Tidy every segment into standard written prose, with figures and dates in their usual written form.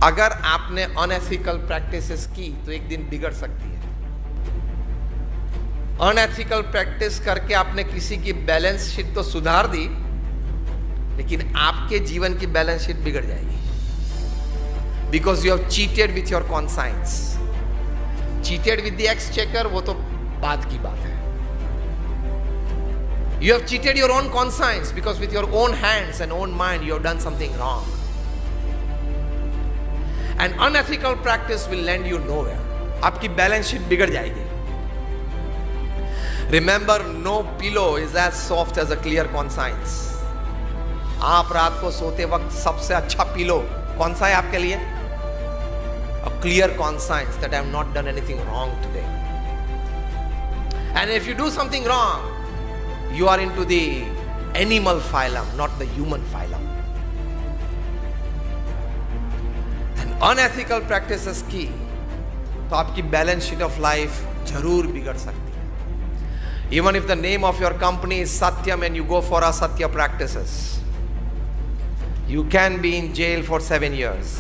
अगर आपने unethical practices की तो एक दिन बिगड़ सकती है। अनएथिकल प्रैक्टिस करके आपने किसी की बैलेंस शीट तो सुधार दी, लेकिन आपके जीवन की बैलेंस शीट बिगड़ जाएगी, because you have cheated with your conscience. Cheated with the exchequer वो तो बात की बात है। You have cheated your own conscience because with your own hands and own mind you have done something wrong. An unethical practice will land you nowhere. आपकी balance sheet बिगड़ जाएगी। Remember, no pillow is as soft as a clear conscience. आप रात को सोते वक्त सबसे अच्छा पिलो कौन सा है आपके लिए? A clear conscience that I have not done anything wrong today. And if you do something wrong, you are into the animal phylum, not the human phylum. And unethical practices की तो आपकी balance sheet of life जरूर बिगड़ सकती है। Even if the name of your company is Satyam and you go for asatya practices, you can be in jail for 7 years.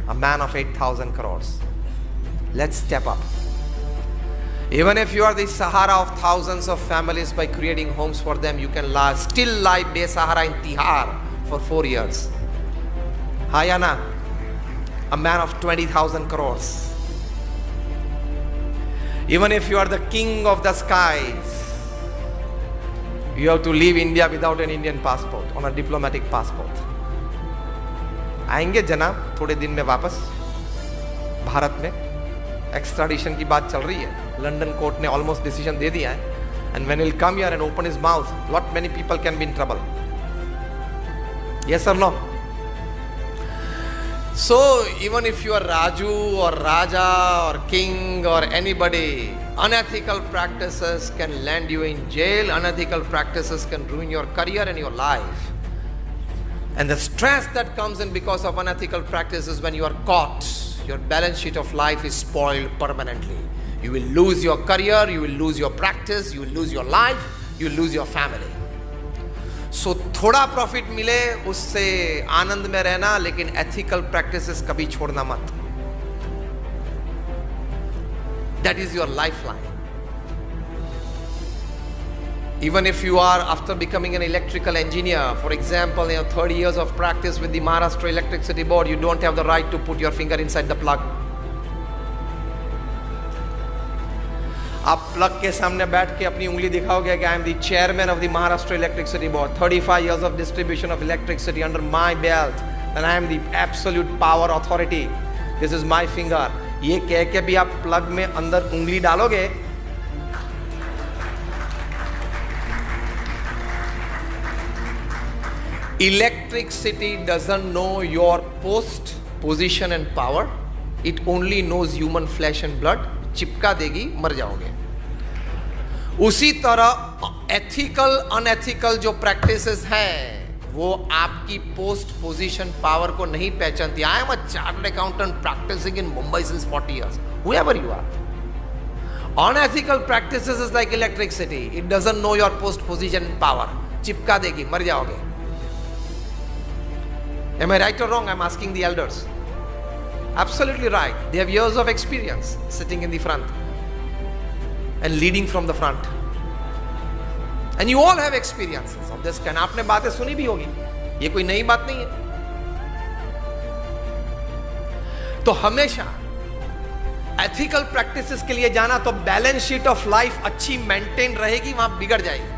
A man of 8,000 crores. Let's step up. Even if you are the Sahara of thousands of families by creating homes for them, you can still lie Besahara in Tihar for 4 years. Hayana, a man of 20,000 crores. Even if you are the king of the skies, you have to leave India without an Indian passport, on a diplomatic passport. आएंगे जनाब थोड़े दिन में वापस भारत में। Extradition की बात चल रही है, लंदन कोर्ट ने ऑलमोस्ट डिसीजन दे दिया है। And when he will come here and open his mouth, what many people can be in trouble. Yes और no? So even if you are Raju और राजा और किंग और anybody, unethical practices can land you in jail. Unethical practices can ruin your career and your life. And the stress that comes in because of unethical practices, when you are caught, your balance sheet of life is spoiled permanently. You will lose your career, you will lose your practice, you will lose your life, you will lose your family. So थोड़ा profit मिले उससे आनंद में रहना, लेकिन ethical practices कभी छोड़ना मत। That is your lifeline. Even if you are, after becoming an electrical engineer, for example, in your 30 years of practice with the Maharashtra Electricity Board, you don't have the right to put your finger inside the plug. आप plug के सामने बैठ के अपनी उंगली दिखाओगे कि I am the chairman of the Maharashtra Electricity Board, 35 years of distribution of electricity under my belt, and I am the absolute power authority. This is my finger. ये कह के भी आप प्लग में अंदर उंगली डालोगे, electricity doesn't know your post, position and power. It only knows human flesh and blood. चिपका देगी, मर जाओगे। उसी तरह एथिकल अनएथिकल जो प्रैक्टिसेस हैं, वो आपकी पोस्ट, पोजीशन, पावर को नहीं पहचानती। I am a chartered accountant practising in Mumbai since 40 years. Whoever you are. Unethical practices is like electricity. It doesn't know your post, position and power. चिपका देगी, मर जाओगे। Am I right or wrong? I'm asking the elders. Absolutely right. They have years of experience sitting in the front and leading from the front. And you all have experiences of this kind. आपने बातें सुनी भी होगी, ये कोई नई बात नहीं है। तो हमेशा एथिकल प्रैक्टिसेस के लिए जाना, तो बैलेंस शीट ऑफ लाइफ अच्छी मेंटेन रहेगी, वहां बिगड़ जाएगी।